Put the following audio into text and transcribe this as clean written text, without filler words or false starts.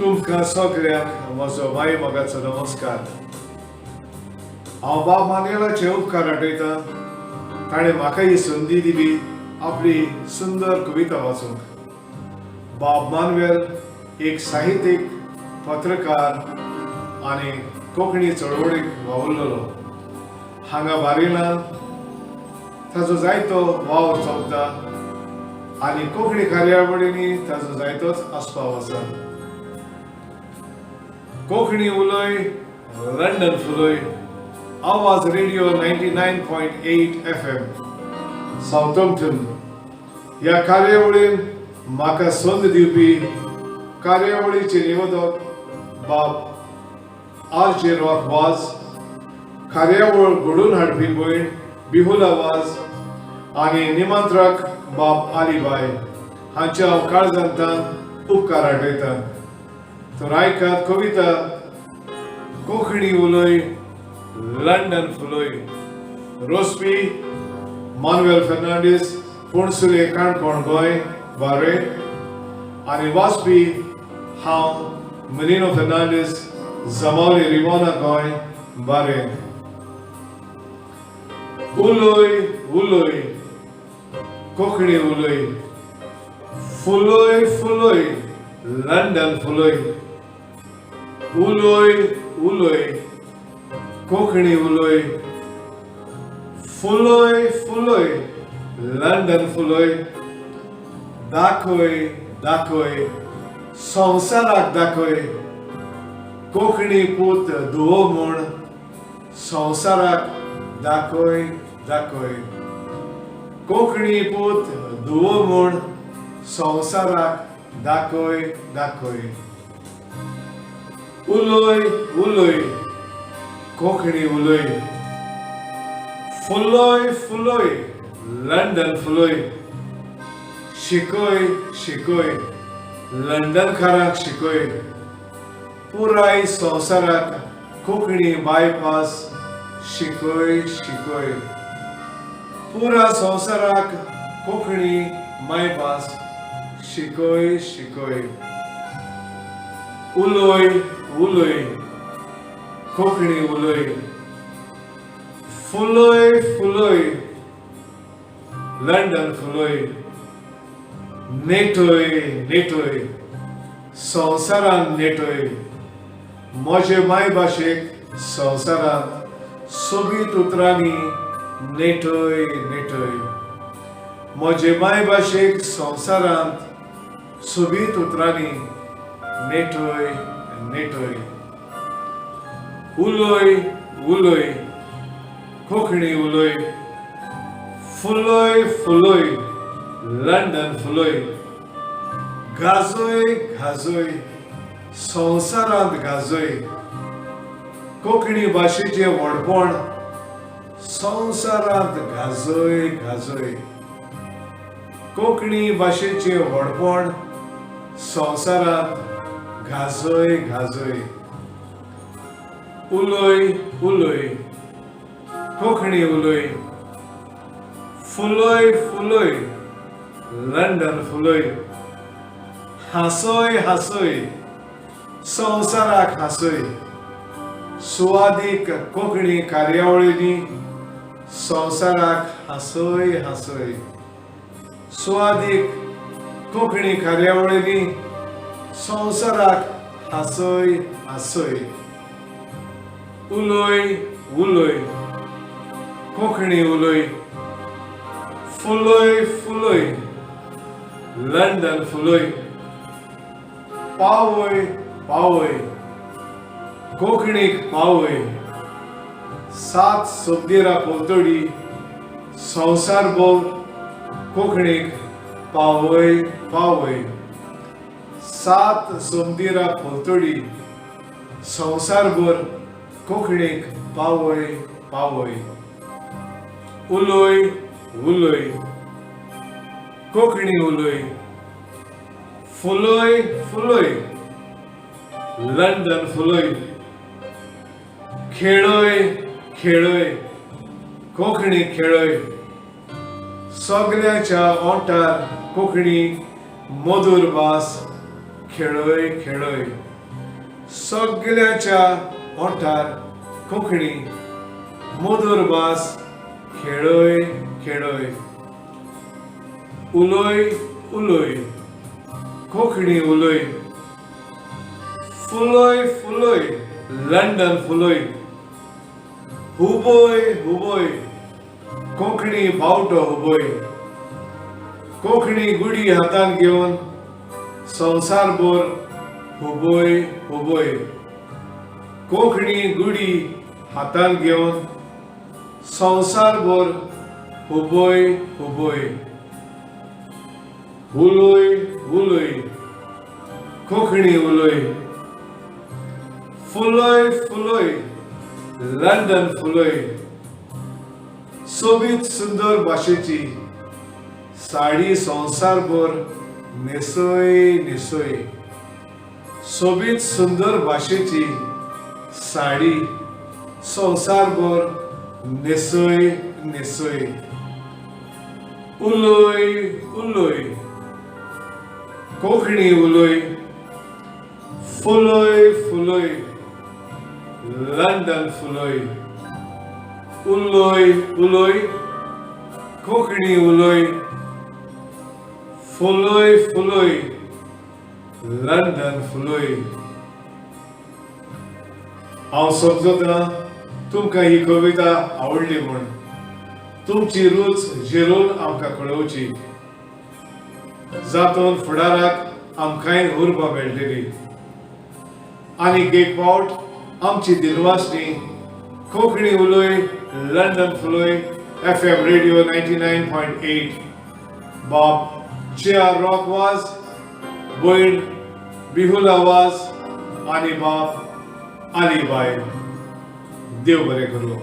तुमकां सगळ्यांक म्हजो माय मोगाचो नमस्कार. हांव बाब मानेलाचे उपकार आठयतां. ताणें म्हाका ही संदी दिली आपली सुंदर कविता वाचूंक. बाब मानवेल एक साहित्यीक, पत्रकार आनी कोंकणी चळवळीक वावुरलेलो. हांगा बारिलां ताजो जायतो वावर चलता आनी कोंकणी कार्यावळींनी ताजो जायतोच आस्पाव आसा. कोंकणी उलय, लंडन फुलय. आवाज रेडिओ 99.8 FM सावथम्पटन. ह्या कार्यावळीन म्हाका संद दिवपी कार्यावळीचे निवदक बाब आर.जे. रॉक वाज, कार्यावळ घडोवन हाडपी भयण बिहुला वाज आनी निमंत्रक बाब आलीबाय हांचे हांव काळजांतल्यान उपकार आठयतां. तर आयकात कविता कोंकणी उलय, लंडन फुलय. रोसपी मानुएल फेर्नांडीस, पणसुले, काणकोण, गोंय, बारे. आनी वाचपी हांव मिलिनो फेर्नांडीस, जांबावली, रिवोना, गोंय, बारे. उलय उलय कोंकणी उलय. फुलय फुलय लंडन फुलय. उलय उलय कोंकणी उलय. फुलय फुलय लंडन फुलय. दाखय दाखय संवसाराक दाखय. कोंकणी पूत धुवो म्हूण संवसाराक दाखय दाखय. कोंकणी पूत धुवो म्हूण संवसाराक दाखय दाखय. उलय उलय कोंकणी उलय. फुलय फुलय लंडन फुलय. शिकय शिकय लंडनकारांक शिकय. पुराय संवसाराक कोंकणी बायपास शिकय शिकय. पुरा संवसाराक कोंकणी मायभास शिकय शिकय. उलय उलय कोंकणी उलय. फुलय फुलय लंडन फुलय. नेटय नेटय संवसारान नेटय. म्हजे मायभाशेक संवसारांत सोबीत उतरांनी नेटय नेटय. म्हजे मायभाशेक संवसारांत सोबीत उतरांनी नेटय नेटय. उलय उलय कोंकणी उलय. फुलय फुलय लंडन फुलय. गाजय गाजय संवसारांत गाजय. कोंकणी भाशेचें व्हडपण संवसारांत गाजय गाजय. कोंकणी भाशेचें व्हडपण संवसारांत गाजय गाजय. उलय उलय कोंकणी उलय. फुलय फुलय लंडन फुलय. हांसय हांसय संवसाराक हांसय. सुवादीक कोंकणी कार्यावळींनी संवसाराक हांसय हांसय. सुवादीक कोंकणी कार्यावळींनी संवसाराक हांसय हांसय. उलय उलय कोंकणी उलय. फुलय फुलय लंडन फुलय. पावय पावय कोंकणीक पावय. 7 सबदिरां पोलतडी संवसारभर कोंकणीक पावय पावय. 7 सबदिरां पोलतडी संवसारभर कोंकणीक पावय पावय. उलय उलय कोंकणी उलय. फुलय फुलय लंडन फुलय. खेळय खेळय कोंकणी खेळय. सगळ्याच्या ओंठार कोंकणी मधुर भास खेळय खेळय. सगळ्याच्या ओंठार कोंकणी मधुर भास खेळय खेळय. उलोय उलोय कोंकणी उलोय. फुलोय फुलोय लंडन फुलोय. हुबोय हुबोय कोंकणी बावटो हुबोय. कोंकणी गुडी हातान घेवन संवसारभर हुबोय हुबोय. कोंकणी गुडी हातान घेवन संवसारभर हुबोय हुबोय. उलोय उलोय कोंकणी उलोय. फुलोय फुलोय लंडन फुलोय. सोबीत सुंदर भाशेची साडी संवसारभर न्हेसोय न्हेसोय. सोबीत सुंदर भाशेची साडी संवसारभर न्हेसोय न्हेसोय. उलोय उलोय कोंकणी उलोय. फुलोय फुलोय लंडन फुलोय. उलोय उलोय कोंकणी उलोय. फुलोय फुलोय लंडन फुलोय. हांव समजतना तुमकां ही कविता आवडली म्हूण तुमची रूच झेलून आमकां कळोवची. जातून फुडाराक आमकांय उर्बा मेळटली. आनीक एक फावट आमची दिलवासनी कोंकणी उलोय लंडन फुलोय FM रेडिओ 99.8 बाब J.R. रॉकवाज, भयण बिहुला वाज आनी बाब अलीबाई. देव बरें करूं.